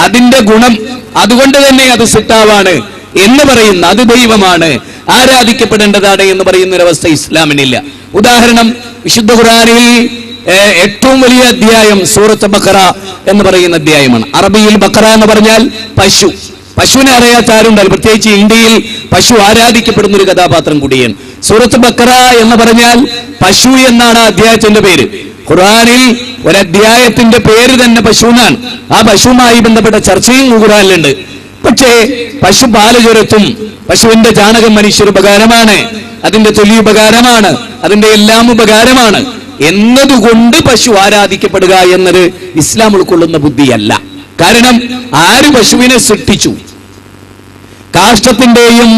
അതിന്റെ ഗുണം, അതുകൊണ്ട് തന്നെ അത് സിട്ടാവാണ് എന്ന് പറയുന്ന, അത് ദൈവമാണ്, ആരാധിക്കപ്പെടേണ്ടതാണ് എന്ന് പറയുന്ന ഒരവസ്ഥ ഇസ്ലാമിനില്ല. ഉദാഹരണം, വിശുദ്ധ ഖുർആനിൽ ഏറ്റവും വലിയ അധ്യായം സൂറത്ത് ബഖറ എന്ന് പറയുന്ന അധ്യായമാണ്. അറബിയിൽ ബഖറ എന്ന് പറഞ്ഞാൽ പശു. പശുവിനെ അറിയാത്ത ആരുണ്ടാലും, പ്രത്യേകിച്ച് ഇന്ത്യയിൽ പശു ആരാധിക്കപ്പെടുന്ന ഒരു കഥാപാത്രം കൂടിയാണ്. സൂറത്ത് ബഖറ എന്ന് പറഞ്ഞാൽ പശു എന്നാണ് അധ്യായത്തിന്റെ പേര്. ഖുർആനിൽ ഒരധ്യായത്തിന്റെ പേര് തന്നെ പശു എന്നാണ്. ആ പശുവുമായി ബന്ധപ്പെട്ട ചർച്ചയും ഖുർആനിലുണ്ട്. പക്ഷേ പശു പാല് ചുരത്തും, പശുവിന്റെ ചാണകം മനുഷ്യർ ഉപകാരമാണ്, അതിന്റെ തൊലി ഉപകാരമാണ്, അതിന്റെ എല്ലാം ഉപകാരമാണ് എന്നതുകൊണ്ട് പശു ആരാധിക്കപ്പെടുക എന്നത് ഇസ്ലാം ഉൾക്കൊള്ളുന്ന ബുദ്ധിയല്ല. കാരണം ആര് പശുവിനെ സൃഷ്ടിച്ചു? കാഷ്ടത്തിന്റെയും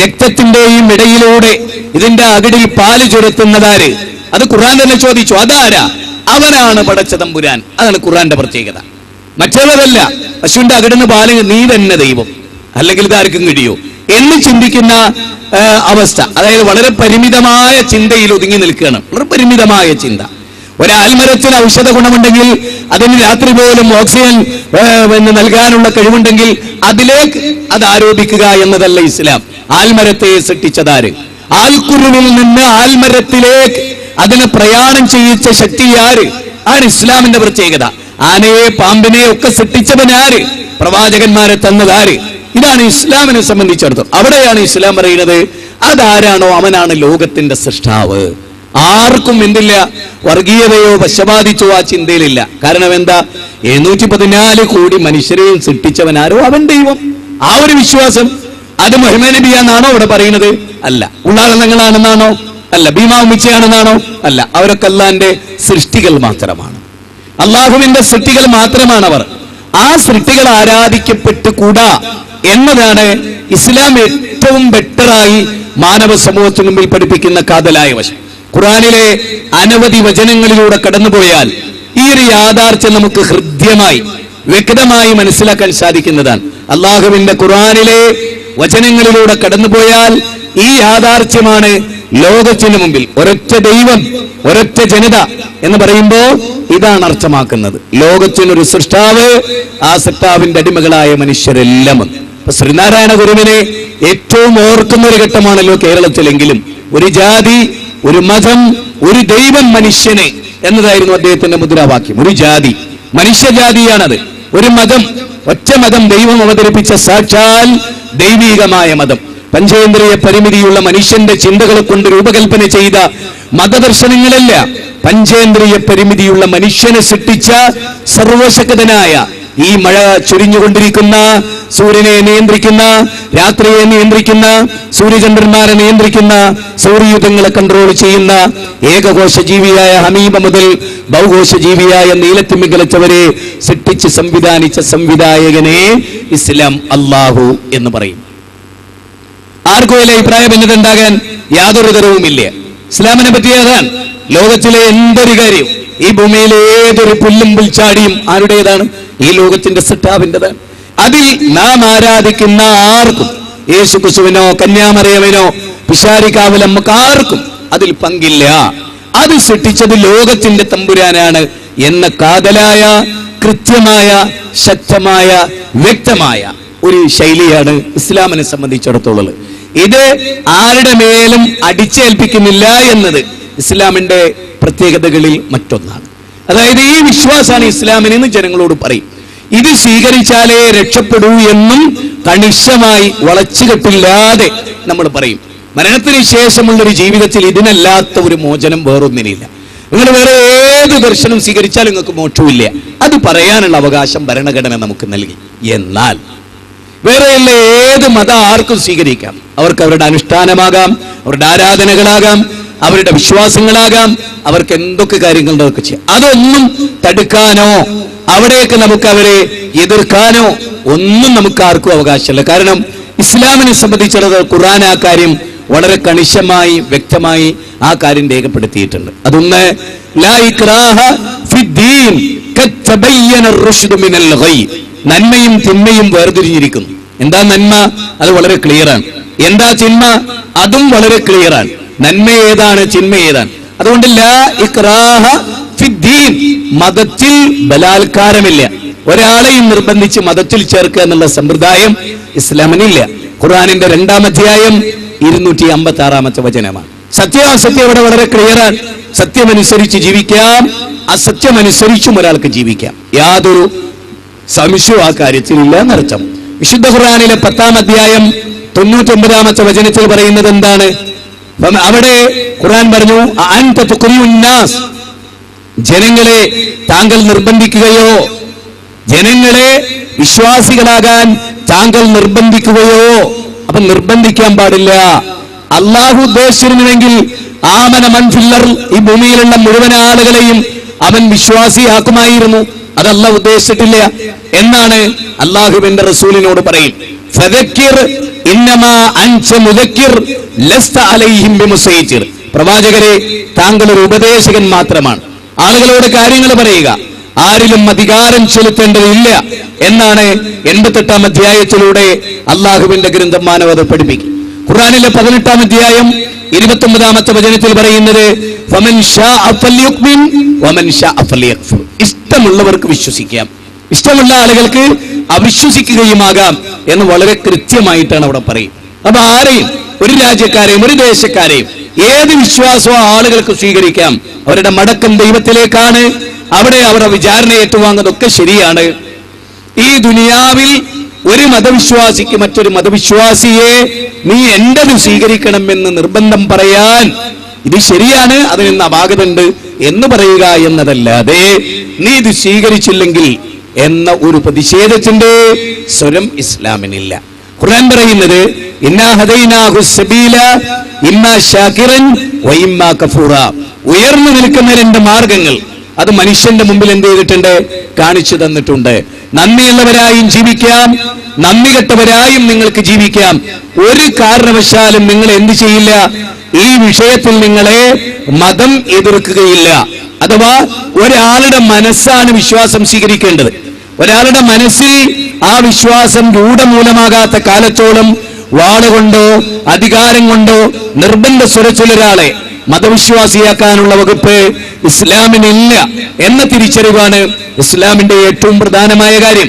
രക്തത്തിന്റെയും ഇടയിലൂടെ ഇതിന്റെ അകിടിൽ പാല് ചുരത്തുന്നതാര്? അത് ഖുർആൻ തന്നെ ചോദിച്ചു. അതാരാ? അവനാണ് പടച്ച തമ്പുരാൻ. അതാണ് ഖുർആന്റെ പ്രത്യേകത. മറ്റുള്ളതല്ല. പശുവിന്റെ അകിടുന്ന് പാല് നീ തന്നെ ദൈവം, അല്ലെങ്കിൽ ഇതാർക്കും കഴിയോ എന്ന് ചിന്തിക്കുന്ന അവസ്ഥ. അതായത് വളരെ പരിമിതമായ ചിന്തയിൽ ഒതുങ്ങി നിൽക്കുകയാണ്. വളരെ പരിമിതമായ ചിന്ത. ഒരാൽമരത്തിന് ഔഷധ ഗുണമുണ്ടെങ്കിൽ, അതിന് രാത്രി പോലും ഓക്സിജൻ നൽകാനുള്ള കഴിവുണ്ടെങ്കിൽ അതിലേക്ക് അത് ആരോപിക്കുക എന്നതല്ല ഇസ്ലാം. ആൽമരത്തെ സൃഷ്ടിച്ചതാര്? ആൽക്കുരുവിൽ നിന്ന് ആൽമരത്തിലേക്ക് അതിനെ പ്രയാണം ചെയ്യിച്ച ശക്തി ആര്? ആണ് ഇസ്ലാമിന്റെ പ്രത്യേകത. ആനയെ പാമ്പിനെ ഒക്കെ സൃഷ്ടിച്ചവനാര്? പ്രവാചകന്മാരെ തന്നതാര്? ഇതാണ് ഇസ്ലാമിനെ സംബന്ധിച്ചിടത്തോളം. അവിടെയാണ് ഇസ്ലാം പറയുന്നത് അതാരാണോ അവനാണ് ലോകത്തിന്റെ സൃഷ്ടാവ്. ആർക്കും എന്തില്ല, വർഗീയതയോ പക്ഷപാതിച്ചോ ആ ചിന്തയിലില്ല. കാരണം എന്താ? 714 കോടി മനുഷ്യരെയും സൃഷ്ടിച്ചവനാരോ അവൻ ദൈവം. ആ ഒരു വിശ്വാസം. അത് മുഹമ്മദ് നബിയാണെന്നാണോ അവിടെ പറയുന്നത്? അല്ല. ഉള്ളാളങ്ങളാണെന്നാണോ? അല്ല. ഭീമാ ഉമ്മിച്ചയാണെന്നാണോ? അല്ല. അവരൊക്കെ അള്ളാന്റെ സൃഷ്ടികൾ മാത്രമാണ്. അള്ളാഹുവിന്റെ സൃഷ്ടികൾ മാത്രമാണ് അവർ. ആ സൃഷ്ടികൾ ആരാധിക്കപ്പെട്ടുകൂടാ എന്നതാണ് ഇസ്ലാം ഏറ്റവും ബെറ്ററായി മാനവ സമൂഹത്തിന് മുമ്പിൽ പഠിപ്പിക്കുന്ന കാതലായ വശം. ഖുർആനിലെ അനവധി വചനങ്ങളിലൂടെ കടന്നുപോയാൽ ഈ ഒരു യാഥാർത്ഥ്യം നമുക്ക് ഹൃദ്യമായി വ്യക്തമായി മനസ്സിലാക്കാൻ സാധിക്കുന്നതാണ്. അള്ളാഹുവിന്റെ ഖുർആനിലെ വചനങ്ങളിലൂടെ കടന്നുപോയാൽ ഈ യാഥാർത്ഥ്യമാണ് ലോകത്തിന് മുമ്പിൽ. ഒരൊറ്റ ദൈവം, ഒരൊറ്റ ജനത എന്ന് പറയുമ്പോ ഇതാണ് അർത്ഥമാക്കുന്നത്. ലോകത്തിനൊരു സൃഷ്ടാവ്, ആ സൃഷ്ടാവിന്റെ അടിമകളായ മനുഷ്യരെല്ലാം. ശ്രീനാരായണ ഗുരുവിനെ ഏറ്റവും ഓർക്കുന്ന ഒരു ഘട്ടമാണല്ലോ കേരളത്തിലെങ്കിലും. ഒരു ജാതി, ഒരു മതം, ഒരു ദൈവം, മനുഷ്യനെ എന്നതായിരുന്നു അദ്ദേഹത്തിന്റെ മുദ്രാവാക്യം. ഒരു ജാതി, മനുഷ്യജാതിയാണത്. ഒരു മതം, ഒറ്റ മതം, ദൈവം അവതരിപ്പിച്ച സാക്ഷാൽ ദൈവീകമായ മതം. പഞ്ചേന്ദ്രിയ പരിമിതിയുള്ള മനുഷ്യന്റെ ചിന്തകളെ കൊണ്ട് രൂപകൽപ്പന ചെയ്ത മതദർശനങ്ങളല്ല, പഞ്ചേന്ദ്രിയ പരിമിതിയുള്ള മനുഷ്യനെ സൃഷ്ടിച്ച സർവശക്തനായ, ഈ മഴ ചൊരിഞ്ഞുകൊണ്ടിരിക്കുന്ന, സൂര്യനെ നിയന്ത്രിക്കുന്ന, രാത്രിയെ നിയന്ത്രിക്കുന്ന, സൂര്യചന്ദ്രന്മാരെ നിയന്ത്രിക്കുന്ന, സൗരയൂഥങ്ങളെ കൺട്രോൾ ചെയ്യുന്ന ഏകകോശ ജീവിയായ ഹമീബ മുതൽ ബഹുകോശ ജീവിയായ നീലത്തിമികലച്ചവരെ സൃഷ്ടിച്ച് സംവിധാനിച്ച സംവിധായകനെ ഇസ്ലാം അല്ലാഹു എന്ന് പറയും. ആർക്കും അതിൽ അഭിപ്രായ ഭിന്നത ഉണ്ടാകാൻ യാതൊരു തരവുമില്ല. ഇസ്ലാമിനെ പറ്റി അതാണ്. ലോകത്തിലെ എന്തൊരു കാര്യം, ഈ ഭൂമിയിലെ ഏതൊരു പുല്ലും പുൽച്ചാടിയും ആരുടേതാണ്? ഈ ലോകത്തിന്റെ സൃഷ്ടാവിൻ്റെതാണ്. അതിൽ നാം ആരാധിക്കുന്ന ആർക്കും, യേശു ക്രിസ്തുവിനോ കന്യാമറിയമിനോ പിശാരിക്കാവിലമ്മക്ക് ആർക്കും അതിൽ പങ്കില്ല. അത് സൃഷ്ടിച്ചത് ലോകത്തിന്റെ തമ്പുരാനാണ് എന്ന കാതലായ, കൃത്യമായ, ശക്തമായ, വ്യക്തമായ ഒരു ശൈലിയാണ് ഇസ്ലാമിനെ സംബന്ധിച്ചിടത്തോളം. ഇത് ആരുടെ മേലും അടിച്ചേൽപ്പിക്കുന്നില്ല എന്നത് ഇസ്ലാമിന്റെ പ്രത്യേകതകളിൽ മറ്റൊന്നാണ്. അതായത് ഈ വിശ്വാസമാണ് ഇസ്ലാമിനെന്ന് ജനങ്ങളോട് പറയും. ഇത് സ്വീകരിച്ചാലേ രക്ഷപ്പെടൂ എന്നും കണിശമായി വളച്ചുകെട്ടില്ലാതെ നമ്മൾ പറയും. മരണത്തിന് ശേഷമുള്ളൊരു ജീവിതത്തിൽ ഇതിനല്ലാത്ത ഒരു മോചനം വേറൊന്നിനില്ല. നിങ്ങൾ വേറെ ഏത് ദർശനം സ്വീകരിച്ചാലും നിങ്ങൾക്ക് മോക്ഷമില്ല. അത് പറയാനുള്ള അവകാശം ഭരണഘടന നമുക്ക് നൽകി. എന്നാൽ വേറെയുള്ള ഏത് മതം ആർക്കും സ്വീകരിക്കാം. അവർക്ക് അവരുടെ അനുഷ്ഠാനമാകാം, അവരുടെ ആരാധനകളാകാം, അവരുടെ വിശ്വാസങ്ങളാകാം, അവർക്ക് എന്തൊക്കെ കാര്യങ്ങളുണ്ടൊക്കെ ചെയ്യാം. അതൊന്നും തടുക്കാനോ അവിടേക്ക് നമുക്ക് അവരെ എതിർക്കാനോ ഒന്നും നമുക്ക് ആർക്കും അവകാശമില്ല. കാരണം ഇസ്ലാമിനെ സംബന്ധിച്ചിടത്തോളം ഖുർആൻ ആ കാര്യം വളരെ കണിശമായി, വ്യക്തമായി ആ കാര്യം രേഖപ്പെടുത്തിയിട്ടുണ്ട്. അതൊന്ന്, ലാ ഇക്റാഹ ഫിദ്ദീൻ ഖദ് തബയ്യന അർ-റുശ്ദു മിനൽ ഗയ്. നന്മയും തിന്മയും വേർതിരിഞ്ഞിരിക്കുന്നു. എന്താ നന്മ? അത് വളരെ ക്ലിയറാണ്. എന്താ തിന്മ? അതും വളരെ ക്ലിയറാണ്. നന്മ ഏതാണ്, തിന്മ ഏതാണ്? അതുകൊണ്ട് ലാ ഇക്റാഹ ഫിദ്ദീൻ, മതത്തിൽ ബലാത്കാരമില്ല. ഒരാളെയും നിർബന്ധിച്ച് മതത്തിൽ ചേർക്കുക എന്നുള്ള സമ്പ്രദായം ഇസ്ലാമിനില്ല. ഖുർആനിന്റെ 2-ാം അധ്യായം 256 വചനമാണ്. സത്യാസത്യം ഇവിടെ വളരെ ക്ലിയറാണ്. സത്യമനുസരിച്ച് ജീവിക്കാം, അസത്യമനുസരിച്ചും ഒരാൾക്ക് ജീവിക്കാം. യാതൊരു സംശയവും ആ കാര്യത്തിലില്ല എന്നർത്ഥം. വിശുദ്ധ ഖുർആനിലെ 10-ാം അധ്യായം 99-ാമത്തെ വചനത്തിൽ പറയുന്നത് എന്താണ്? അവിടെ ഖുർആൻ പറഞ്ഞു, അൻത തുഖ്രിഉന്നാസ്, ജനങ്ങളെ താങ്കൾ നിർബന്ധിക്കുകയോ, ജനങ്ങളെ വിശ്വാസികളാകാൻ താങ്കൾ നിർബന്ധിക്കുകയോ. അപ്പൊ നിർബന്ധിക്കാൻ പാടില്ല. അള്ളാഹു ഉദ്ദേശിച്ചിരുന്നുവെങ്കിൽ ആമന മൻ ഫിൽ അർള്, ഈ ഭൂമിയിലുള്ള മുഴുവൻ ആളുകളെയും അവൻ വിശ്വാസിയാക്കുമായിരുന്നു. അത് അല്ലാഹു ഉദ്ദേശിച്ചിട്ടില്ല എന്നാണ് അള്ളാഹുവിന്റെ റസൂലിനോട് പറയും. ഫദക്കിർ ഇന്നമാ അൻത മുദക്കിർ ലസ്ത അലൈഹിം ബിമുസൈതിർ, പ്രവാചകരെ താങ്കൾ ഒരു ഉപദേശകൻ മാത്രമാണ്, ആളുകളോട് കാര്യങ്ങൾ പറയുക, ആരിലും അധികാരം ചെലുത്തേണ്ടതില്ല എന്നാണ് 88-ാം അധ്യായത്തിലൂടെ അള്ളാഹുവിന്റെ ഗ്രന്ഥം മാനവത പഠിപ്പിക്കും. ഖുർആനിലെ 18-ാം അധ്യായം 29-ാമത്തെ വചനത്തിൽ പറയുന്നത്, ഫമൻ ശാഅ ഫൽയുക്മിൻ വമൻ ശാഅ ഫൽയക്ഫുർ, ഇഷ്ടമുള്ളവർക്ക് വിശ്വസിക്കാം, ഇഷ്ടമുള്ള ആളുകൾക്ക് അവിശ്വസിക്കുകയുമാകാം എന്ന് വളരെ കൃത്യമായിട്ടാണ് അവിടെ പറയും. അപ്പൊ ആരെയും, ഒരു രാജ്യക്കാരെയും ഒരു ദേശക്കാരെയും ഏത് വിശ്വാസവും ആളുകൾക്ക് സ്വീകരിക്കാം. അവരുടെ മടക്കം ദൈവത്തിലേക്കാണ്. അവിടെ അവരുടെ വിചാരണ ഏറ്റുവാങ്ങുന്നതൊക്കെ ശരിയാണ്. ഈ ദുനിയാവിൽ ഒരു മതവിശ്വാസിക്ക് മറ്റൊരു മതവിശ്വാസിയെ നീ എന്റേത് സ്വീകരിക്കണമെന്ന് നിർബന്ധം പറയാൻ, ഇത് ശരിയാണ്, അതിന് അപാകതയുണ്ട് എന്ന് പറയുക എന്നതല്ലാതെ നീ ഇത് സ്വീകരിച്ചില്ലെങ്കിൽ എന്ന ഒരു പ്രതിഷേധത്തിന്റെ സ്വരം ഇസ്ലാമിനില്ല. ഖുർആൻ പറയുന്നത്, ഇന്നാ ഹദൈനാഹു സബീല ഇമ്മാ ശാകിറൻ വഇമ്മാ കഫൂറ, ഉയർന്നു നിൽക്കുന്ന 2 മാർഗങ്ങൾ അത് മനുഷ്യന്റെ മുമ്പിൽ എന്ത് ചെയ്തിട്ടുണ്ട്? കാണിച്ചു തന്നിട്ടുണ്ട്. നന്ദിയുള്ളവരായും ജീവിക്കാം, നന്ദി കെട്ടവരായും നിങ്ങൾക്ക് ജീവിക്കാം. ഒരു കാരണവശാലും നിങ്ങൾ എന്ത് ചെയ്യില്ല? ഈ വിഷയത്തിൽ നിങ്ങളെ മതം എതിർക്കുകയില്ല. അഥവാ ഒരാളുടെ മനസ്സാണ് വിശ്വാസം സ്വീകരിക്കേണ്ടത്. ഒരാളുടെ മനസ്സിൽ ആ വിശ്വാസം രൂഢമൂലമാകാത്ത കാലത്തോളം വാളുകൊണ്ടോ അധികാരം കൊണ്ടോ നിർബന്ധ സ്വരത്തിലൊരാളെ മതവിശ്വാസിയാക്കാനുള്ള വകുപ്പ് ഇസ്ലാമിനില്ല എന്ന തിരിച്ചറിവാണ് ഇസ്ലാമിന്റെ ഏറ്റവും പ്രധാനമായ കാര്യം.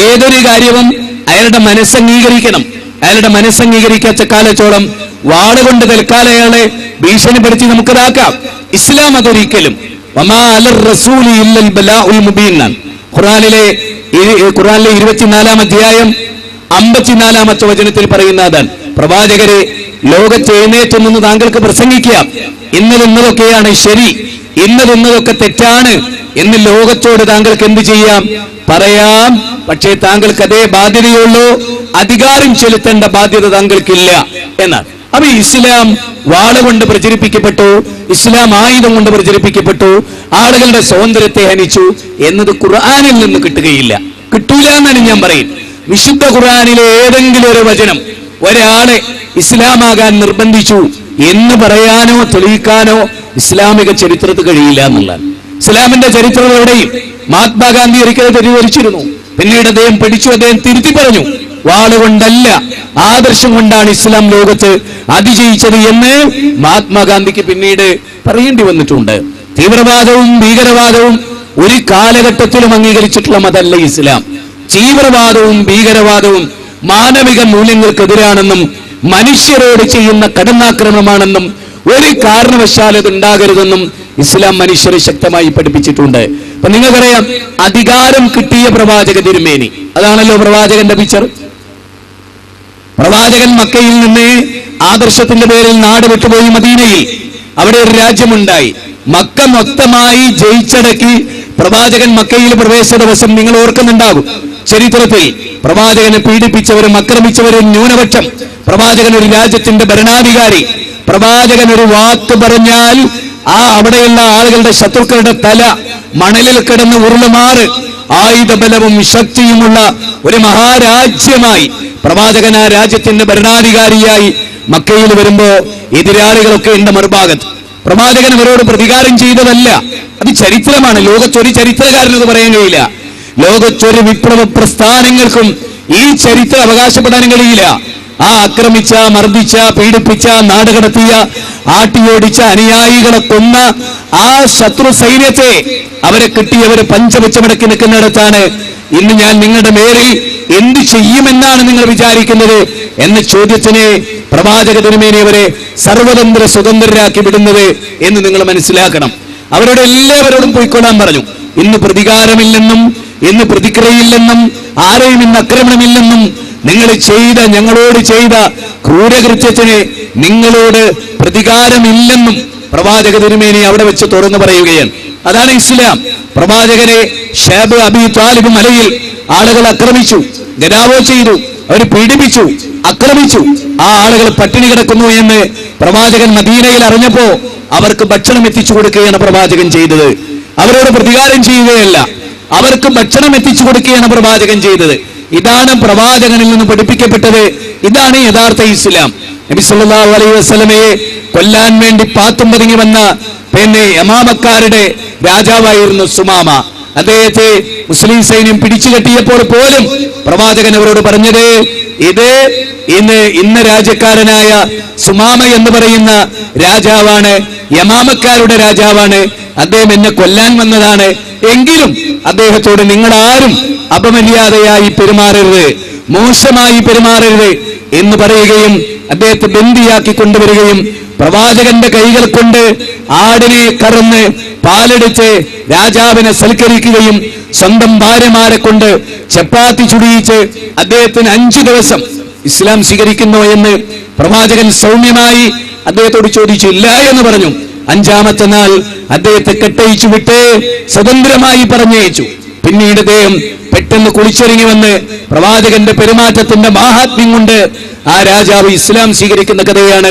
ഏതൊരു കാര്യവും അയാളുടെ മനസ്സംഗീകരിക്കണം. അയാളുടെ മനസ്സംഗീകരിക്കാത്ത കാലത്തോളം വാളുകൊണ്ട് തൽക്കാലം അയാളെ ഭീഷണിപ്പെടുത്തി നമുക്കതാക്കാം. ഇസ്ലാം അതൊരിക്കലും ഖുർആനിലെ 24-ാം അധ്യായം 54-ാമത്തെ വചനത്തിൽ പറയുന്നതാണ്, പ്രവാചകരെ ലോകത്ത് എഴുന്നേറ്റ് നിന്ന് താങ്കൾക്ക് പ്രസംഗിക്കാം, ഇന്നതൊക്കെയാണ് ശരി, ഇന്നതൊക്കെ തെറ്റാണ് എന്ന് ലോകത്തോട് താങ്കൾക്ക് എന്ത് ചെയ്യാം? പറയാം. പക്ഷേ താങ്കൾക്ക് അതേ ബാധ്യതയുള്ളൂ, അധികാരം ചെലുത്തേണ്ട ബാധ്യത താങ്കൾക്കില്ല എന്നാണ്. അപ്പൊ ഇസ്ലാം വാളുകൊണ്ട് പ്രചരിപ്പിക്കപ്പെട്ടു, ഇസ്ലാം ആയുധം കൊണ്ട് പ്രചരിപ്പിക്കപ്പെട്ടു, ആളുകളുടെ സ്വാതന്ത്ര്യത്തെ ഹനിച്ചു എന്നത് ഖുർആനിൽ നിന്ന് കിട്ടുകയില്ല, കിട്ടൂല എന്നാണ് ഞാൻ പറയും. വിശുദ്ധ ഖുർആനിലെ ഏതെങ്കിലും ഒരു വചനം ഒരാളെ ഇസ്ലാമാകാൻ നിർബന്ധിച്ചു എന്ന് പറയാനോ തെളിയിക്കാനോ ഇസ്ലാമിക ചരിത്രത്തിൽ കഴിയില്ല എന്നുള്ളതാണ്. ഇസ്ലാമിന്റെ ചരിത്രം എവിടെയും മഹാത്മാഗാന്ധി ഒരിക്കലും തെറ്റിദ്ധരിച്ചിരുന്നു, പിന്നീട് അദ്ദേഹം പഠിച്ചു, അദ്ദേഹം തിരുത്തി പറഞ്ഞു, വാളുകൊണ്ടല്ല ആദർശം കൊണ്ടാണ് ഇസ്ലാം ലോകത്ത് അതിജയിച്ചത് എന്ന് മഹാത്മാഗാന്ധിക്ക് പിന്നീട് പറയേണ്ടി വന്നിട്ടുണ്ട്. തീവ്രവാദവും ഭീകരവാദവും ഒരു കാലഘട്ടത്തിലും അംഗീകരിച്ചിട്ടുള്ള മതമല്ല ഇസ്ലാം. തീവ്രവാദവും ഭീകരവാദവും മാനവിക മൂല്യങ്ങൾക്കെതിരാണെന്നും മനുഷ്യരോട് ചെയ്യുന്ന കടന്നാക്രമണമാണെന്നും ഒരു കാരണവശാലും ഇത് ഉണ്ടാകരുതെന്നും ഇസ്ലാം മനുഷ്യരെ ശക്തമായി പഠിപ്പിച്ചിട്ടുണ്ട്. അപ്പൊ നിങ്ങൾക്കറിയാം, അധികാരം കിട്ടിയ പ്രവാചക തിരുമേനി, അതാണല്ലോ പ്രവാചകന്റെ പിക്ചർ. പ്രവാചകൻ മക്കയിൽ നിന്ന് ആദർശത്തിന്റെ പേരിൽ നാട് വിട്ടുപോയി മദീനയിൽ. അവിടെ ഒരു രാജ്യമുണ്ടായി. മക്ക മൊത്തമായി ജയിച്ചടക്കി പ്രവാചകൻ മക്കയിൽ പ്രവേശിച്ച ദിവസം നിങ്ങൾ ഓർക്കുന്നുണ്ടാകും. ചരിത്രത്തിൽ പ്രവാചകനെ പീഡിപ്പിച്ചവരും ആക്രമിച്ചവരും ന്യൂനപക്ഷം. പ്രവാചകൻ ഒരു രാജ്യത്തിന്റെ ഭരണാധികാരി. പ്രവാചകൻ ഒരു വാക്ക് പറഞ്ഞാൽ അവിടെയുള്ള ആളുകളുടെ ശത്രുക്കളുടെ തല മണലിൽ കിടന്ന് ഉരുളുമാറ് ആയുധബലവും ശക്തിയുമുള്ള ഒരു മഹാരാജ്യമായി പ്രവാചകൻ ആ രാജ്യത്തിന്റെ ഭരണാധികാരിയായി മക്കയിൽ വരുമ്പോ എതിരാളികളൊക്കെ ഉണ്ട് മറുഭാഗത്ത്. പ്രവാചകൻ അവരോട് പ്രതികാരം ചെയ്തതല്ല, അത് ചരിത്രമാണ്. ലോകത്തൊരു ചരിത്രകാരനത് പറയാൻ കഴിയില്ല. ലോകത്തൊരു വിപ്ലവ പ്രസ്ഥാനങ്ങൾക്കും ഈ ചരിത്രം അവകാശപ്പെടാനും കഴിയില്ല. ആ ആക്രമിച്ച, മർദ്ദിച്ച, പീഡിപ്പിച്ച, നാടുകടത്തിയ, ആട്ടിയോടിച്ച, അനുയായികളെ കൊന്ന ആ ശത്രു സൈന്യത്തെ അവരെ കിട്ടിയവര് പഞ്ചപച്ചമടക്കി നിൽക്കുന്നിടത്താണ് ഇന്ന് ഞാൻ നിങ്ങളുടെ മേലിൽ എന്ത് ചെയ്യുമെന്നാണ് നിങ്ങൾ വിചാരിക്കുന്നത് എന്ന ചോദ്യത്തിന് പ്രവാചക തിരുമേനി അവരെ സർവതന്ത്ര സ്വതന്ത്രരാക്കി വിടുന്നത് എന്ന് നിങ്ങൾ മനസ്സിലാക്കണം. അവരോട് എല്ലാവരോടും പോയിക്കൊള്ളാൻ പറഞ്ഞു. ഇന്ന് പ്രതികാരമില്ലെന്നും ഇന്ന് പ്രതിക്രിയയില്ലെന്നും ആരെയും ഇന്ന് ആക്രമണമില്ലെന്നും നിങ്ങൾ ഞങ്ങളോട് ചെയ്ത ക്രൂരകൃത്യത്തിന് നിങ്ങളോട് പ്രതികാരമില്ലെന്നും പ്രവാചക തിരുമേനി അവിടെ വെച്ച് തുറന്നു പറയുകയാണ്. അതാണ് ഇസ്ലാം. പ്രവാചകനെ ഷേബ് അബി താലിബ് മലയിൽ ആളുകൾ ആക്രമിച്ചു, ഗരാവോ ചെയ്തു, അവർ പീഡിപ്പിച്ചു, ആക്രമിച്ചു. ആ ആളുകൾ പട്ടിണി കിടക്കുന്നു എന്ന് പ്രവാചകൻ മദീനയിൽ അറിഞ്ഞപ്പോ അവർക്ക് ഭക്ഷണം എത്തിച്ചു കൊടുക്കുകയാണ് പ്രവാചകൻ ചെയ്തത്. അവരോട് പ്രതികാരം ചെയ്യുകയല്ല, അവർക്ക് ഭക്ഷണം എത്തിച്ചു കൊടുക്കുകയാണ് പ്രവാചകൻ ചെയ്തത്. ഇതാണ് പ്രവാചകനിൽ നിന്ന് പഠിപ്പിക്കപ്പെട്ടത്. ഇതാണ് യഥാർത്ഥ ഇസ്ലാം. നബി സല്ലല്ലാഹു അലൈഹി വസല്ലമയെ കൊല്ലാൻ വേണ്ടി പാത്തും പതുങ്ങി വന്ന യമാമക്കാരുടെ രാജാവായിരുന്നു സുമാമ. അദ്ദേഹത്തെ മുസ്ലിം സൈന്യം പിടിച്ചു കെട്ടിയപ്പോൾ പോലും പ്രവാചകൻ അവരോട് പറഞ്ഞത്, ഇന്ന് രാജ്യക്കാരനായ സുമാമ എന്ന് പറയുന്ന രാജാവാണ്, യമാമക്കാരുടെ രാജാവാണ്, അദ്ദേഹം എന്നെ കൊല്ലാൻ വന്നതാണ്. എങ്കിലും അദ്ദേഹത്തോട് നിങ്ങൾ ആരും അപമര്യാദയായി പെരുമാറരുത്, മോശമായി പെരുമാറരുത് എന്ന് പറയുകയും അദ്ദേഹത്തെ ബന്ദിയാക്കി കൊണ്ടുവരികയും പ്രവാചകന്റെ കൈകൾ കൊണ്ട് ആടിനെ കറന്ന് പാലെടുത്ത് രാജാവിനെ സൽക്കരിക്കുകയും സ്വന്തം ഭാര്യമാരെ കൊണ്ട് ചപ്പാത്തി ചുടിയിച്ച് അദ്ദേഹത്തിന് 5 ദിവസം ഇസ്ലാം സ്വീകരിക്കുന്നു എന്ന് പ്രവാചകൻ സൗമ്യമായി അദ്ദേഹത്തോട് ചോദിച്ചു. ഇല്ല എന്ന് പറഞ്ഞു. 5ാമത്തെ നാൾ അദ്ദേഹത്തെ കെട്ടയിച്ചു വിട്ട് സ്വതന്ത്രമായി പറഞ്ഞയച്ചു. പിന്നീട് അദ്ദേഹം പെട്ടെന്ന് കുളിച്ചൊരുങ്ങി വന്ന് പ്രവാചകന്റെ പെരുമാറ്റത്തിന്റെ മാഹാത്മ്യം കൊണ്ട് ആ രാജാവ് ഇസ്ലാം സ്വീകരിക്കുന്ന കഥയാണ്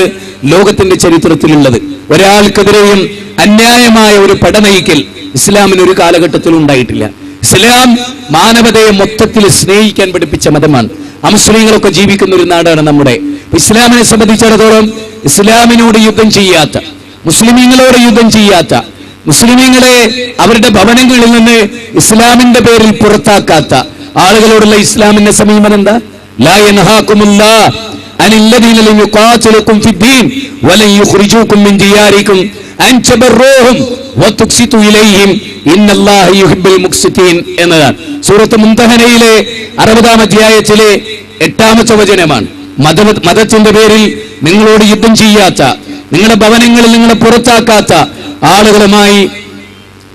ലോകത്തിന്റെ ചരിത്രത്തിലുള്ളത്. ഒരാൾക്കെതിരെയും അന്യായമായ ഒരു പടനയിക്കൽ ഇസ്ലാമിന് ഒരു കാലഘട്ടത്തിൽ ഉണ്ടായിട്ടില്ല. ഇസ്ലാം മാനവതയെ മൊത്തത്തിൽ സ്നേഹിക്കാൻ പഠിപ്പിച്ച മതമാണ്. അമുസ്ലിങ്ങളൊക്കെ ജീവിക്കുന്ന ഒരു നാടാണ് നമ്മുടെ. ഇസ്ലാമിനെ സംബന്ധിച്ചിടത്തോളം ഇസ്ലാമിനോട് യുദ്ധം ചെയ്യാത്ത, മുസ്ലിമീങ്ങളോട് യുദ്ധം ചെയ്യാത്ത, മുസ്ലിമീങ്ങളെ അവരുടെ ഭവനങ്ങളിൽ നിന്ന് ഇസ്ലാമിന്റെ പേരിൽ പുറത്താക്കാത്ത ആളുകളോടുള്ള ഇസ്ലാമിന്റെ സമീപനം എന്താ? ലാ യൻഹാകുമുല്ലാഹ് അനില്ലദീന ലം യുഖാതിലുകും ഫിദ്ദീൻ വലൻ യുഖ്രിജൂകും മിൻ ദിയാരികും അൻ തബറൂഹും വതുഖ്സിതു ഇലൈഹിം ഇന്നല്ലാഹ യുഹിബ്ബുൽ മുഖ്സിതീൻ എന്നതാണ് സൂറത്ത് മുംതഹനയിലെ 60-ാം അധ്യായത്തിലെ 8-ാമത്തെ വചനമാണ്. മതത്തിന്റെ പേരിൽ നിങ്ങളോട് യുദ്ധം ചെയ്യാത്ത, നിങ്ങളുടെ ഭവനങ്ങളിൽ നിങ്ങളെ പുറത്താക്കാത്ത ആളുകളുമായി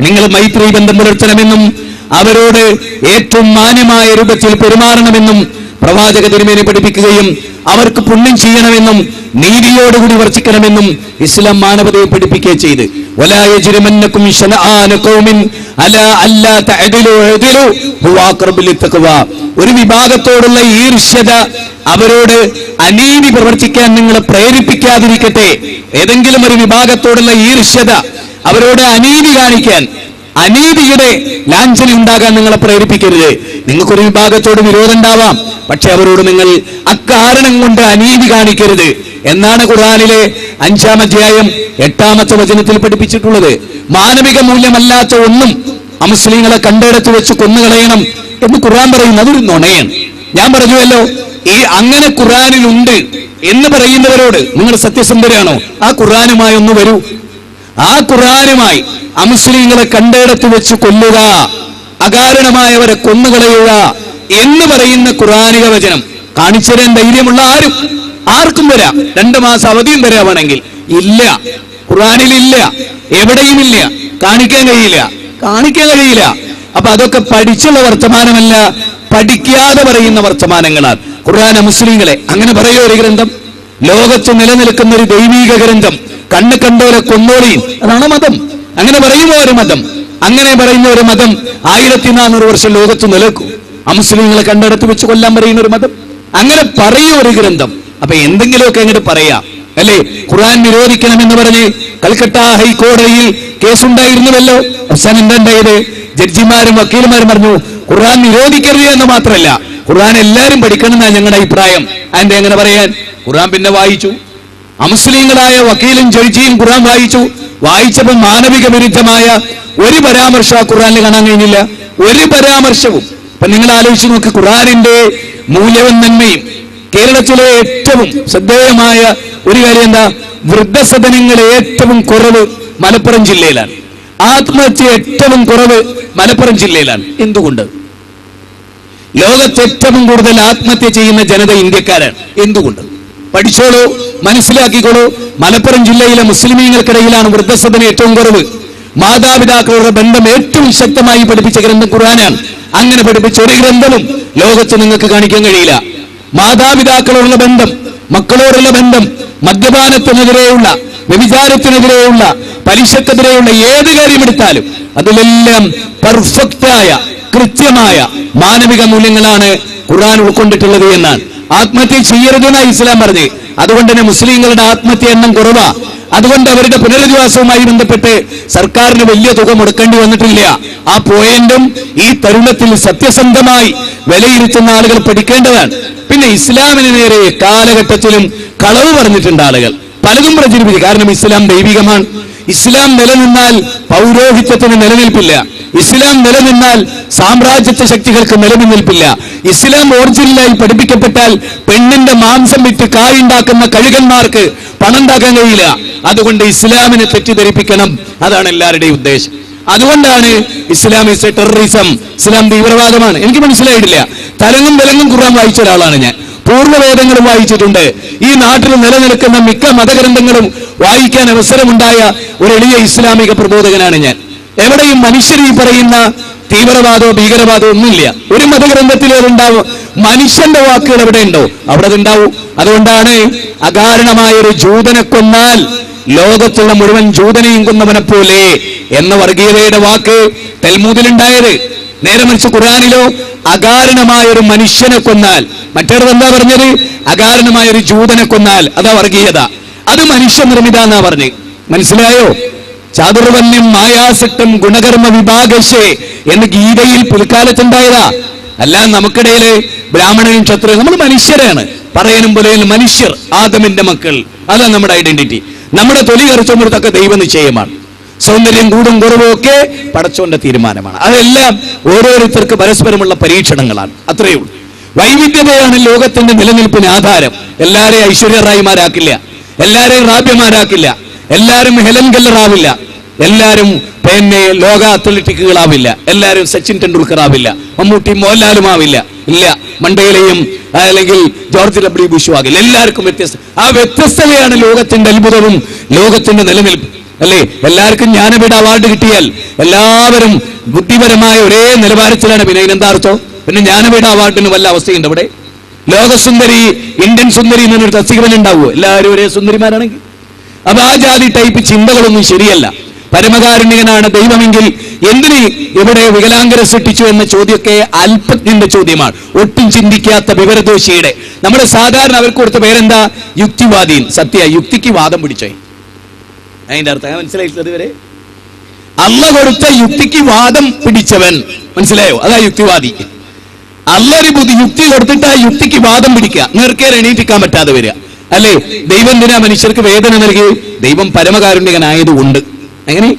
നിങ്ങൾ മൈത്രി ബന്ധം പുലർത്തണമെന്നും അവരോട് ഏറ്റവും മാന്യമായ രൂപത്തിൽ പെരുമാറണമെന്നും പ്രവാചക തിരുമേനി പഠിപ്പിക്കുകയും അവർക്ക് പുണ്യം ചെയ്യണമെന്നും നീതിയോടുകൂടി വർത്തിക്കണമെന്നും ഇസ്ലാം മാനവതയെ പഠിപ്പിക്കുകയും ചെയ്ത്, വലാ യജ്രിമന്നകും ശനആന ഖൗമിൻ അലാ അല്ലാ തഅദിലു അദിലു ഹുവ അഖറബു ലിത്തഖ്വ. ഒരു വിഭാഗത്തോടുള്ള ഈർഷ്യത, അവരോട് അനീതി പ്രവർത്തിക്കാൻ നിങ്ങളെ പ്രേരിപ്പിക്കാതിരിക്കട്ടെ. ഏതെങ്കിലും ഒരു വിഭാഗത്തോടുള്ള ഈർഷ്യത, അവരോട് അനീതി കാണിക്കാൻ, അനീതിയുടെ ലാഞ്ചന ഉണ്ടാകാൻ നിങ്ങളെ പ്രേരിപ്പിക്കരുത്. നിങ്ങൾക്കൊരു വിഭാഗത്തോട് വിരോധം ഉണ്ടാവാം, പക്ഷെ അവരോട് നിങ്ങൾ അക്കാരണം കൊണ്ട് അനീതി കാണിക്കരുത് എന്നാണ് ഖുർആനിലെ 5-ാം അധ്യായം 8-ാമത്തെ വചനത്തിൽ പഠിപ്പിച്ചിട്ടുള്ളത്. മാനവിക മൂല്യമല്ലാത്ത ഒന്നും അമുസ്ലിങ്ങളെ കണ്ടെടുത്ത് വെച്ച് കൊന്നുകളയണം എന്ന് ഖുർആൻ പറയുന്നത് അതൊരു നുണയാണ്. ഞാൻ പറഞ്ഞുവല്ലോ, അങ്ങനെ ഖുർആനിലുണ്ട് എന്ന് പറയുന്നവരോട് നിങ്ങൾ സത്യസന്ധരാണോ? ആ ഖുർആനുമായി ഒന്ന് വരൂ. ആ ഖുർആനുമായി അമുസ്ലിങ്ങളെ കണ്ടെടുത്ത് വെച്ച് കൊല്ലുക, അകാരണമായവരെ കൊന്നുകളയുക എന്ന് പറയുന്ന ഖുർആനിക വചനം കാണിച്ചു തരാൻ ധൈര്യമുള്ള ആർക്കും വരാം. 2 മാസം അവധിയും വരാവാണെങ്കിൽ. ഇല്ല, ഖുർആനിലില്ല, എവിടെയുമില്ല, കാണിക്കാൻ കഴിയില്ല. അപ്പൊ അതൊക്കെ പഠിച്ചുള്ള വർത്തമാനമല്ല, പഠിക്കാതെ പറയുന്ന വർത്തമാനങ്ങളാണ്. ഖുർആൻ മുസ്ലിങ്ങളെ അങ്ങനെ പറയോ? ഒരു ഗ്രന്ഥം, ലോകത്ത് നിലനിൽക്കുന്ന ഒരു ദൈവീക ഗ്രന്ഥം, കണ്ണ് കണ്ടോലെ കൊന്നോളി, അതാണ് മതം. അങ്ങനെ പറയുമോ ഒരു മതം? അങ്ങനെ പറയുന്ന ഒരു മതം 1400 വർഷം ലോകത്ത് നിലനിൽക്കും. അമുസ്ലിങ്ങളെ കണ്ടെടുത്ത് വെച്ച് കൊല്ലാൻ പറയുന്ന ഒരു മതം, അങ്ങനെ പറയും ഒരു ഗ്രന്ഥം. അപ്പൊ എന്തെങ്കിലുമൊക്കെ അങ്ങോട്ട് പറയാം അല്ലേ? ഖുർആൻ നിരോധിക്കണമെന്ന് പറഞ്ഞ് കൽക്കട്ട ഹൈക്കോടതിയിൽ കേസുണ്ടായിരുന്നുവല്ലോ. അവസാനം എന്താണ്ടായത്? ജഡ്ജിമാരും വക്കീലുമാരും പറഞ്ഞു ഖുർആൻ നിരോധിക്കരുത് എന്ന് മാത്രമല്ല, ഖുർആൻ എല്ലാവരും പഠിക്കണം എന്നാണ് ഞങ്ങളുടെ അഭിപ്രായം. അതിന്റെ എങ്ങനെ പറയാൻ? ഖുർആൻ പിന്നെ വായിച്ചു. അമുസ്ലിങ്ങളായ വക്കീലും ജഡ്ജിയും ഖുർആൻ വായിച്ചപ്പോൾ മാനവിക വിരുദ്ധമായ ഒരു പരാമർശം ആ ഖുർആനിൽ കാണാൻ കഴിഞ്ഞില്ല, ഒരു പരാമർശവും. അപ്പൊ നിങ്ങൾ ആലോചിച്ച് നോക്ക്, ഖുർആനിന്റെ മൂല്യവും നന്മയും കേരളത്തിലെ ഏറ്റവും ശ്രദ്ധേയമായ ഒരു കാര്യം എന്താ? വൃദ്ധസദനങ്ങൾ ഏറ്റവും കുറവ് മലപ്പുറം ജില്ലയിലാണ്. ആത്മഹത്യ ഏറ്റവും കുറവ് മലപ്പുറം ജില്ലയിലാണ്. എന്തുകൊണ്ട്? ലോകത്ത് ഏറ്റവും കൂടുതൽ ആത്മഹത്യ ചെയ്യുന്ന ജനത ഇന്ത്യക്കാരാണ്. എന്തുകൊണ്ട്? പഠിച്ചോളൂ, മനസ്സിലാക്കിക്കോളൂ. മലപ്പുറം ജില്ലയിലെ മുസ്ലിമീങ്ങൾക്കിടയിലാണ് വൃദ്ധസദനം ഏറ്റവും കുറവ്. മാതാപിതാക്കളുടെ ബന്ധം ഏറ്റവും ശക്തമായി പഠിപ്പിച്ച ഗ്രന്ഥം ഖുർആനാണ്. അങ്ങനെ പഠിപ്പിച്ച ഒരു ഗ്രന്ഥവും ലോകത്ത് നിങ്ങൾക്ക് കാണിക്കാൻ കഴിയില്ല. മാതാപിതാക്കളോടുള്ള ബന്ധം, മക്കളോടുള്ള ബന്ധം, മദ്യപാനത്തിനെതിരെയുള്ള, വ്യഭിചാരത്തിനെതിരെയുള്ള, പലിശക്കെതിരെയുള്ള ഏത് കാര്യമെടുത്താലും അതിലെല്ലാം പെർഫെക്റ്റായ, കൃത്യമായ മാനവിക മൂല്യങ്ങളാണ് ഖുർആൻ ഉൾക്കൊണ്ടിട്ടുള്ളത് എന്നാണ്. ആത്മഹത്യ ചെയ്യരുതെന്നാണ് ഇസ്ലാം പറഞ്ഞത്. അതുകൊണ്ട് തന്നെ മുസ്ലിങ്ങളുടെ ആത്മഹത്യ എണ്ണം കുറവാ. അതുകൊണ്ട് അവരുടെ പുനരധിവാസവുമായി ബന്ധപ്പെട്ട് സർക്കാരിന് വലിയ തുക മുടക്കേണ്ടി വന്നിട്ടില്ല. ആ പോയിന്റും ഈ തരുണത്തിൽ സത്യസന്ധമായി വിലയിരുത്തുന്ന ആളുകൾ പഠിക്കേണ്ടതാണ്. പിന്നെ ഇസ്ലാമിന് നേരെ കാലഘട്ടത്തിലും കളവ് പറഞ്ഞിട്ടുണ്ട് ആളുകൾ, പലതും പ്രചരിപ്പിച്ചു. കാരണം ഇസ്ലാം ദൈവികമാണ്. ഇസ്ലാം നിലനിന്നാൽ പൗരോഹിത്യത്തിന് നിലനിൽപ്പില്ല. ഇസ്ലാം നിലനിന്നാൽ സാമ്രാജ്യത്വ ശക്തികൾക്ക് നിലനിൽപ്പില്ല. ഇസ്ലാം ഒറിജിനലായി പഠിപ്പിക്കപ്പെട്ടാൽ പെണ്ണിന്റെ മാംസം വിറ്റ് കായുണ്ടാക്കുന്ന കഴുകന്മാർക്ക് പണം ഉണ്ടാക്കാൻ കഴിയില്ല. അതുകൊണ്ട് ഇസ്ലാമിനെ തെറ്റിദ്ധരിപ്പിക്കണം, അതാണ് എല്ലാവരുടെയും ഉദ്ദേശം. അതുകൊണ്ടാണ് ഇസ്ലാം ഇസ് എ ടെററിസം, ഇസ്ലാം തീവ്രവാദമാണ്. എനിക്ക് മനസ്സിലായിട്ടില്ല. തലങ്ങും വിലങ്ങും ഖുർആൻ വായിച്ച ഒരാളാണ് ഞാൻ. പൂർവ്വവേദങ്ങളും വായിച്ചിട്ടുണ്ട്. ഈ നാട്ടിൽ നിലനിൽക്കുന്ന മിക്ക മതഗ്രന്ഥങ്ങളും വായിക്കാൻ അവസരമുണ്ടായ ഒരു എളിയ ഇസ്ലാമിക പ്രബോധകനാണ് ഞാൻ. എവിടെയും മനുഷ്യർ ഈ പറയുന്ന തീവ്രവാദമോ ഭീകരവാദമോ ഒന്നുമില്ല. ഒരു മതഗ്രന്ഥത്തിൽ അതുണ്ടാവും. മനുഷ്യന്റെ വാക്കുകൾ എവിടെ ഉണ്ടോ അവിടെ അതുണ്ടാവും. അതുകൊണ്ടാണ് അകാരണമായ ഒരു ജൂതനെ കൊന്നാൽ ലോകത്തുള്ള മുഴുവൻ ജൂതനെയും കൊന്നവനെ പോലെ എന്ന വർഗീയതയുടെ വാക്ക് തൽമൂദിലുണ്ടായത്. നേരെ മറിച്ച് ഖുർആനിലോ അകാരണമായ ഒരു മനുഷ്യനെ കൊന്നാൽ, മറ്റേത് എന്താ പറഞ്ഞത്? അകാരണമായ ഒരു ജൂതനെ കൊന്നാൽ അതാ വർഗീയത, അത് മനുഷ്യനിർമ്മിത എന്നാ പറഞ്ഞ്. മനസ്സിലായോ? ചാതുർവന്യം മായാസക്തം ഗുണകർമ്മ വിഭാഗശേ എന്ന് ഗീതയിൽ പിൽക്കാലത്തുണ്ടായതാ. അല്ല നമുക്കിടയില് ബ്രാഹ്മണനും ക്ഷത്രിയനും, നമ്മൾ മനുഷ്യരാണ്. പറയാനും പോലെ മനുഷ്യർ, ആദമിന്റെ മക്കൾ, അതാണ് നമ്മുടെ ഐഡന്റിറ്റി. നമ്മുടെ തൊലി കറിച്ചുമ്പോഴത്തൊക്കെ ദൈവ നിശ്ചയമാണ്. സൗന്ദര്യം കൂടും കുറവും ഒക്കെ പടച്ചോന്റെ തീരുമാനമാണ്. അതെല്ലാം ഓരോരുത്തർക്ക് പരസ്പരമുള്ള പരീക്ഷണങ്ങളാണ്. അത്രയേ ഉള്ളൂ. വൈവിധ്യതയാണ് ലോകത്തിന്റെ നിലനിൽപ്പിന് ആധാരം. എല്ലാരെയും ഐശ്വര്യറായിമാരാക്കില്ല, എല്ലാരെയും റാബ്യമാരാക്കില്ല, എല്ലാരും ഹെലൻ കെല്ലർ ആവില്ല, എല്ലാരും പിന്നെ ലോക അത്ലറ്റിക്കുകളാവില്ല, എല്ലാരും സച്ചിൻ ടെണ്ടുൽക്കർ ആവില്ല, മമ്മൂട്ടി മോഹൻലാലും ആവില്ല, ഇല്ല മണ്ടയിലെയും അല്ലെങ്കിൽ ജോർജ് ഡബ്ല്യു ബുഷും ആകില്ല. എല്ലാവർക്കും വ്യത്യസ്ത. ആ വ്യത്യസ്തതയാണ് ലോകത്തിന്റെ അത്ഭുതവും ലോകത്തിന്റെ നിലനിൽപ്പ്, അല്ലേ? എല്ലാവർക്കും ജ്ഞാനപീഠ അവാർഡ് കിട്ടിയാൽ എല്ലാവരും ബുദ്ധിപരമായ ഒരേ നിലവാരത്തിലാണ്. പിന്നെ ഇതിനെന്താ അർത്ഥം? പിന്നെ ജ്ഞാനപീഠ അവാർഡിന് വല്ല അവസ്ഥയുണ്ട് ഇവിടെ? ലോകസുന്ദരി, ഇന്ത്യൻ സുന്ദരി എന്നൊരു തസ്തികവൻ ഉണ്ടാവുമോ? എല്ലാവരും ഒരേ സുന്ദരിമാരാണെങ്കിൽ? അപ്പൊ ആ ജാതി ടൈപ്പ് ചിന്തകളൊന്നും ശരിയല്ല. പരമകാരുണ്യനാണ് ദൈവമെങ്കിൽ എന്തിന് ഇവിടെ വികലാംഗരെ സൃഷ്ടിച്ചു എന്ന ചോദ്യമൊക്കെ അല്പജ്ഞന്റെ ചോദ്യമാണ്, ഒട്ടും ചിന്തിക്കാത്ത വിവരദോഷിയുടെ. നമ്മുടെ സാധാരണ അവർക്ക് കൊടുത്ത പേരെന്താ? യുക്തിവാദീൻ. സത്യ യുക്തിക്ക് വാദം പിടിച്ചേ. അതിന്റെ അർത്ഥം മനസ്സിലായിട്ടുള്ളത് വരെ? അള്ള കൊടുത്ത യുക്തിക്ക് വാദം പിടിച്ചവൻ, മനസ്സിലായോ? അതാ യുക്തിവാദി. അള്ളൊരു ബുദ്ധി യുക്തി കൊടുത്തിട്ട് ആ യുക്തിക്ക് വാദം പിടിക്കുക, നേർക്കേറെ എണീറ്റിക്കാൻ പറ്റാതെ വരിക, അല്ലേ? ദൈവം എന്തിനാ മനുഷ്യർക്ക് വേദന നൽകി? ദൈവം പരമകാരുണ്യകനായതുകൊണ്ട്. എങ്ങനെ?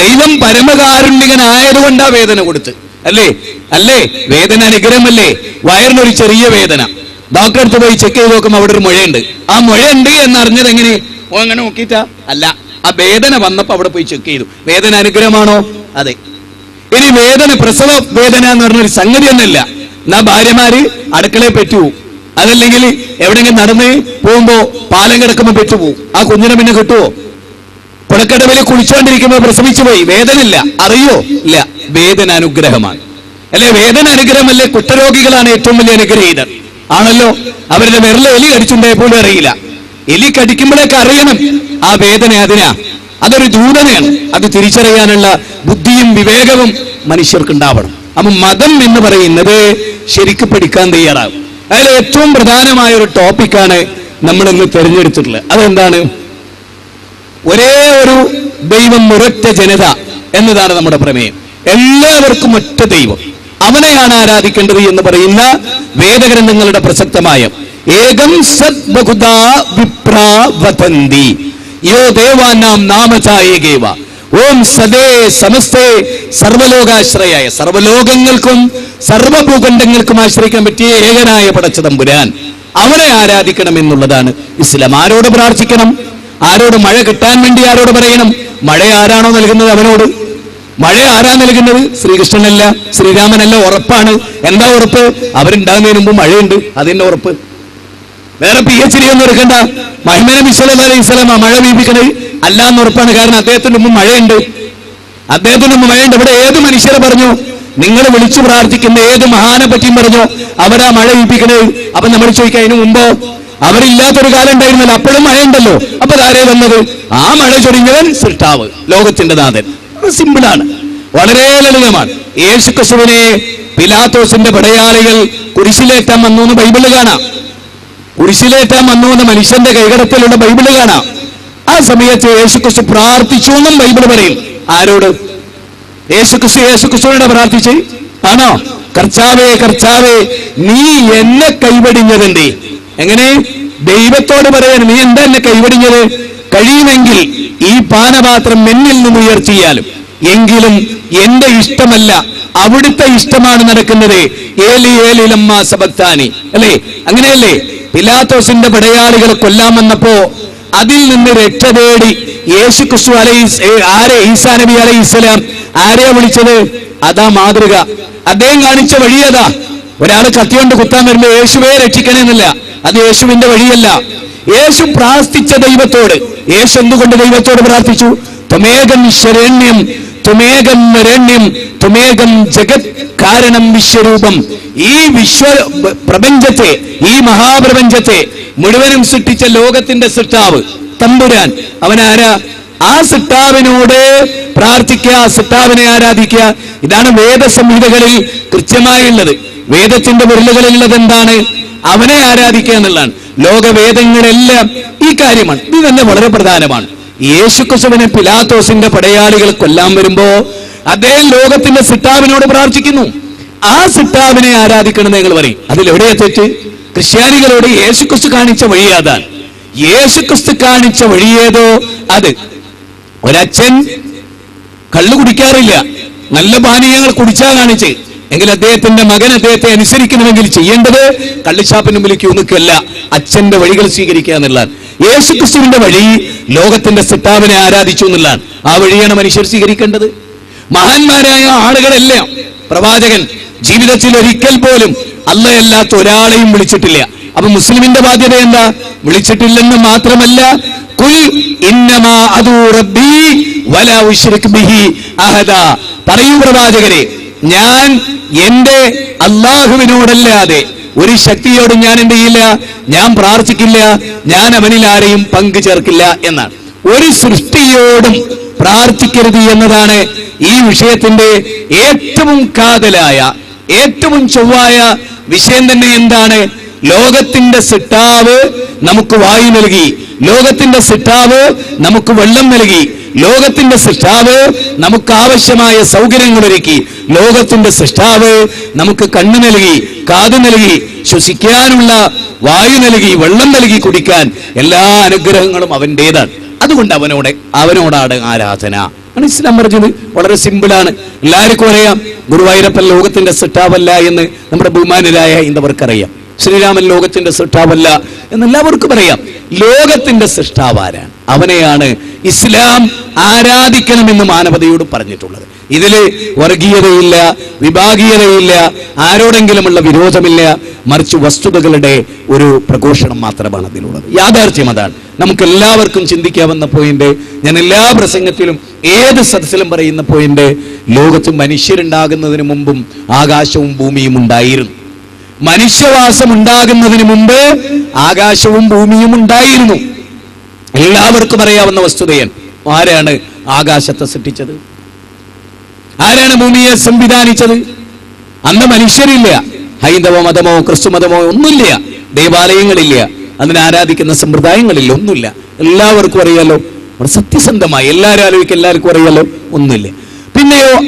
ദൈവം പരമകാരുണ്യകനായതുകൊണ്ടാ വേദന കൊടുത്ത്, അല്ലേ? അല്ലേ? വേദന അനുഗ്രഹമല്ലേ? വയറിനൊരു ചെറിയ വേദന, ഡോക്ടറെ അടുത്ത് പോയി ചെക്ക് ചെയ്ത് നോക്കുമ്പോൾ അവിടെ ഒരു മുഴയുണ്ട്. ആ മുഴയുണ്ട് എന്നറിഞ്ഞത് എങ്ങനെ? ഓ അങ്ങനെ നോക്കിയിട്ടാ? അല്ല, ആ വേദന വന്നപ്പോ അവിടെ പോയി ചെക്ക് ചെയ്തു. വേദന അനുഗ്രഹമാണോ? അതെ. ഇനി വേദന, പ്രസവ വേദന എന്ന് പറഞ്ഞൊരു സംഗതി ഒന്നുമില്ല. എന്നാ ഭാര്യമാര് അടുക്കളയിൽ പെറ്റുപോകും, അതല്ലെങ്കിൽ എവിടെയെങ്കിലും നടന്ന് പോകുമ്പോ പാലം കിടക്കുമ്പോ പെറ്റുപോകും. ആ കുഞ്ഞിനെ പിന്നെ കിട്ടുവോ? കുളക്കടവിൽ കുളിച്ചുകൊണ്ടിരിക്കുമ്പോ പ്രസവിച്ചു പോയി, വേദന ഇല്ല, അറിയോ? ഇല്ല. വേദന അനുഗ്രഹമാണ്, അല്ലെ? വേദന അനുഗ്രഹമല്ലേ? കുഷ്ഠരോഗികളാണ് ഏറ്റവും വലിയ അനുഗ്രഹീതർ, ആണല്ലോ. അവരുടെ വിരല എലി കടിച്ചുണ്ടായ പോലും അറിയില്ല. എലി കടിക്കുമ്പോഴേക്ക് അറിയണം ആ വേദന അതിനാ, അതൊരു ദൂതനയാണ്. അത് തിരിച്ചറിയാനുള്ള ബുദ്ധിയും വിവേകവും മനുഷ്യർക്ക് ഉണ്ടാവണം. അപ്പൊ മതം എന്ന് പറയുന്നത് ശരിക്കും പഠിക്കാൻ തയ്യാറാകും. അതിൽ ഏറ്റവും പ്രധാനമായ ഒരു ടോപ്പിക്കാണ് നമ്മൾ ഇന്ന് തിരഞ്ഞെടുത്തിട്ടുള്ളത്. അതെന്താണ്? ഒരേ ഒരു ദൈവം, ഒരൊറ്റ ജനത എന്നതാണ് നമ്മുടെ പ്രമേയം. എല്ലാവർക്കും ഒറ്റ ദൈവം, അവനെയാണ് ആരാധിക്കേണ്ടത് എന്ന് പറയുന്ന വേദഗ്രന്ഥങ്ങളുടെ പ്രസക്തമായ ഏകം സത് ബഹുദാ വിപ്രാ വദന്തി യോ ദേവാനാം നാമചായേകേവ ഓം സദേ സമസ്തേ സർവലോകാശ്രയായ, സർവലോകങ്ങൾക്കും സർവഭൂഖണ്ഡങ്ങൾക്കും ആശ്രയിക്കാൻ പറ്റിയ ഏകനായ പടച്ച തമ്പുരാൻ അവനെ ആരാധിക്കണം എന്നുള്ളതാണ് ഇസ്ലാം. ആരോട് പ്രാർത്ഥിക്കണം? ആരോട്? മഴ കിട്ടാൻ വേണ്ടി ആരോട് പറയണം? മഴ ആരാണോ നൽകുന്നത് അവനോട്. മഴ ആരാ നൽകുന്നത്? ശ്രീകൃഷ്ണനല്ല, ശ്രീരാമനല്ല. ഉറപ്പാണ്. എന്താ ഉറപ്പ്? അവരുണ്ടാകുന്നതിന് മുമ്പ് മഴയുണ്ട്, അതിന്റെ ഉറപ്പ്. വേറെ PhD ഒന്നും എടുക്കണ്ട. മുഹമ്മദ് നബി സല്ലല്ലാഹു അലൈഹി വസല്ലം മഴ വീപിക്കണത് അല്ല എന്ന് ഉറപ്പാണ്. കാരണം അദ്ദേഹത്തിന് മുമ്പ് മഴയുണ്ട്, അദ്ദേഹത്തിന് മുമ്പ് മഴയുണ്ട്. ഇവിടെ ഏത് മനുഷ്യരെ പറഞ്ഞു? നിങ്ങൾ വിളിച്ചു പ്രാർത്ഥിക്കുന്ന ഏത് മഹാനെ പറ്റിയും പറഞ്ഞു അവരാ മഴ വീപിക്കണത്. അപ്പൊ നമ്മൾ ചോദിക്കുക, അതിന് മുമ്പോ? അവരില്ലാത്തൊരു കാലം ഉണ്ടായിരുന്നല്ലോ, അപ്പോഴും മഴയുണ്ടല്ലോ. അപ്പൊ ആരേ വന്നത്? ആ മഴ ചൊരിഞ്ഞവൻ സൃഷ്ടാവ്, ലോകത്തിന്റെ നാഥൻ. സിമ്പിളാണ്, വളരെ ലളിതമാണ്. യേശുക്രിസ്തുവിനെ പിലാത്തോസിന്റെ പടയാളികൾ കുരിശിലേറ്റാൻ വന്നു എന്ന് ബൈബിളിൽ കാണാം. കുരിശിലേറ്റാൻ വന്നു എന്ന് മനുഷ്യന്റെ കൈകടത്തിലുള്ള ബൈബിളിൽ കാണാം. ആ സമയത്ത് യേശുക്രിസ്തു പ്രാർത്ഥിച്ചു എന്നും ബൈബിൾ പറയും. ആരോട്? യേശുക്രിസ്തുവിനോട് പ്രാർത്ഥിച്ച് ആണോ? കർത്താവേ, കർത്താവേ, നീ എന്നെ കൈവടിഞ്ഞതെന്തേ? എങ്ങനെ? ദൈവത്തോട് പറയാൻ, നീ എന്താ എന്നെ കൈവടിഞ്ഞത്? കഴിയുമെങ്കിൽ ഈ പാനപാത്രം എന്നിൽ നിന്ന് ഉയർത്തിയാലും, എങ്കിലും എന്റെ ഇഷ്ടമല്ല അവിടുത്തെ ഇഷ്ടമാണ് നടക്കുന്നത്. ഏലി ഏലി ലമ്മാ സബക്താനി, അല്ലേ? അങ്ങനെയല്ലേ? പിലാത്തോസിന്റെ പടയാളികളെ കൊല്ലാൻ വന്നപ്പോ അതിൽ നിന്ന് രക്ഷ തേടി യേശുക്രിസ്തു ഈസാ നബി അലൈഹിസ്സലാം ആരെയാ വിളിച്ചത്? അതാ മാതൃക. അദ്ദേഹം കാണിച്ച വഴിയതാ. ഒരാൾ കത്തിയോണ്ട് കുത്താൻ വരുമ്പോ യേശുവേ രക്ഷിക്കണമെന്നില്ല, അത് യേശുവിന്റെ വഴിയല്ല. യേശു പ്രാർത്ഥിച്ച ദൈവത്തോട്, യേശു എന്തുകൊണ്ട് ദൈവത്തോട് പ്രാർത്ഥിച്ചു? ത്വമേകം ശരണ്യം ത്വമേകം വരണ്യം ത്വമേകം ജഗത് കാരണം വിശ്വരൂപം. ഈ പ്രപഞ്ചത്തെ, ഈ മഹാപ്രപഞ്ചത്തെ മുഴുവനും സൃഷ്ടിച്ച ലോകത്തിന്റെ സൃഷ്ടാവ് തമ്പുരാൻ, അവനാരാ? ആ സൃഷ്ടാവിനോട് പ്രാർത്ഥിക്കുക, സൃഷ്ടാവിനെ ആരാധിക്കുക. ഇതാണ് വേദസംഹിതകളിൽ കൃത്യമായുള്ളത്. വേദത്തിന്റെ വിരലുകളിലുള്ളത് എന്താണ്? അവനെ ആരാധിക്കുക എന്നുള്ളതാണ്. ലോകവേദങ്ങളെല്ലാം ഈ കാര്യമാണ്. ഇത് തന്നെ വളരെ പ്രധാനമാണ്. യേശുക്രിസ്തുവിനെ പിലാത്തോസിന്റെ പടയാളികൾ കൊല്ലാൻ വരുമ്പോ അദ്ദേഹം ലോകത്തിന്റെ സൃഷ്ടാവിനോട് പ്രാർത്ഥിക്കുന്നു. ആ സൃഷ്ടാവിനെ ആരാധിക്കണം നിങ്ങൾ പറയും. അതിലെവിടെയാ തെറ്റ്? ക്രിസ്ത്യാനികളോട് യേശുക്രിസ്തു കാണിച്ച വഴി അതാണ്. യേശുക്രിസ്തു കാണിച്ച വഴിയേതോ അത്. ഒരച്ഛൻ കള്ളു കുടിക്കാറില്ല, നല്ല പാനീയങ്ങൾ കുടിച്ചാ കാണിച്ച് എങ്കിൽ അദ്ദേഹത്തിന്റെ മകൻ അദ്ദേഹത്തെ അനുസരിക്കണമെങ്കിൽ ചെയ്യേണ്ടത് കള്ളിച്ചാപ്പിന് മുമ്പിൽ ക്യൂ നിൽക്കല്ല, അച്ഛന്റെ വഴികൾ സ്വീകരിക്കുക എന്നുള്ളതാണ്. യേശുക്രിസ്തുവിന്റെ വഴി ലോകത്തിന്റെ സൃഷ്ടാവിനെ ആരാധിച്ചു എന്നുള്ളതാണ്. ആ വഴിയാണ് മനുഷ്യർ സ്വീകരിക്കേണ്ടത്. മഹാന്മാരായ ആളുകളെല്ലാം, പ്രവാചകൻ ജീവിതത്തിൽ ഒരിക്കൽ പോലും അല്ലാത്ത ഒരാളെയും വിളിച്ചിട്ടില്ല. അപ്പൊ മുസ്ലിമിന്റെ ബാധ്യത എന്താ? വിളിച്ചിട്ടില്ലെന്ന് മാത്രമല്ല, കുൽ ഇന്നമാ അദൂ റബ്ബി വലാ ഉശ്രിക് ബിഹി അഹദ. പറയൂ പ്രവാചകരെ, ഞാൻ എന്റെ അല്ലാഹുവിനോടല്ലാതെ ഒരു ശക്തിയോടും ഞാൻ എന്ത് ചെയ്യില്ല, ഞാൻ പ്രാർത്ഥിക്കില്ല, ഞാൻ അവനിൽ ആരെയും പങ്കു ചേർക്കില്ല എന്നാണ്. ഒരു സൃഷ്ടിയോടും പ്രാർത്ഥിക്കരുത് എന്നതാണ് ഈ വിഷയത്തിന്റെ ഏറ്റവും കാതലായ, ഏറ്റവും ചൊവ്വായ വിഷയം തന്നെ. എന്താണ്? ലോകത്തിന്റെ സൃഷ്ടാവ് നമുക്ക് വായു നൽകി, ലോകത്തിന്റെ സൃഷ്ടാവ് നമുക്ക് വെള്ളം നൽകി, ലോകത്തിന്റെ സൃഷ്ടാവ് നമുക്ക് ആവശ്യമായ സൗകര്യങ്ങൾ ഒരുക്കി, ലോകത്തിന്റെ സൃഷ്ടാവ് നമുക്ക് കണ്ണ് നൽകി, കാത് നൽകി, ശ്വസിക്കാനുള്ള വായു നൽകി, വെള്ളം നൽകി കുടിക്കാൻ. എല്ലാ അനുഗ്രഹങ്ങളും അവന്റേതാണ്. അതുകൊണ്ട് അവനോടാണ് ആരാധന. ആണ് ഇസ്ലാം പറഞ്ഞത്. വളരെ സിമ്പിളാണ്, എല്ലാവർക്കും അറിയാം. ഗുരുവായൂരപ്പൻ ലോകത്തിന്റെ സൃഷ്ടാവല്ല എന്ന് നമ്മുടെ ബഹുമാനരായ ഹൈന്ദവർക്കറിയാം. ശ്രീരാമൻ ലോകത്തിന്റെ സൃഷ്ടാവല്ല എന്നെല്ലാവർക്കും അറിയാം. ലോകത്തിന്റെ സൃഷ്ടാവാരാണ്? അവനെയാണ് ഇസ്ലാം ആരാധിക്കണമെന്ന് മാനവതയോട് പറഞ്ഞിട്ടുള്ളത്. ഇതില് വർഗീയതയില്ല, വിഭാഗീയതയില്ല, ആരോടെങ്കിലുമുള്ള വിരോധമില്ല, മറിച്ച് വസ്തുതകളുടെ ഒരു പ്രഘോഷണം മാത്രമാണ് അതിലുള്ളത്. യാഥാർത്ഥ്യം അതാണ്. നമുക്ക് എല്ലാവർക്കും ചിന്തിക്കാവുന്ന പോയിന്റ്, ഞാൻ എല്ലാ പ്രസംഗത്തിലും ഏത് സദസ്സിലും പറയുന്ന പോയിന്റ്, ലോകത്ത് മനുഷ്യരുണ്ടാകുന്നതിന് മുമ്പും ആകാശവും ഭൂമിയും ഉണ്ടായിരുന്നു. മനുഷ്യവാസം ഉണ്ടാകുന്നതിന് മുമ്പ് ആകാശവും ഭൂമിയും ഉണ്ടായിരുന്നു. എല്ലാവർക്കും അറിയാവുന്ന വസ്തുതയാണ്. ആരാണ് ആകാശത്തെ സൃഷ്ടിച്ചത്? ആരാണ് ഭൂമിയെ സംവിധാനിച്ചത്? അന്ന് മനുഷ്യരില്ല, ഹൈന്ദവ മതമോ ക്രിസ്തു മതമോ ഒന്നുമില്ല, ദേവാലയങ്ങളില്ല, അതിനെ ആരാധിക്കുന്ന സമ്പ്രദായങ്ങളില്ല, ഒന്നുമില്ല. എല്ലാവർക്കും അറിയാലോ, സത്യസന്ധമായി എല്ലാവരും ആലോചിക്കും, എല്ലാവർക്കും അറിയാലോ, ഒന്നുമില്ല. പിന്നെയോ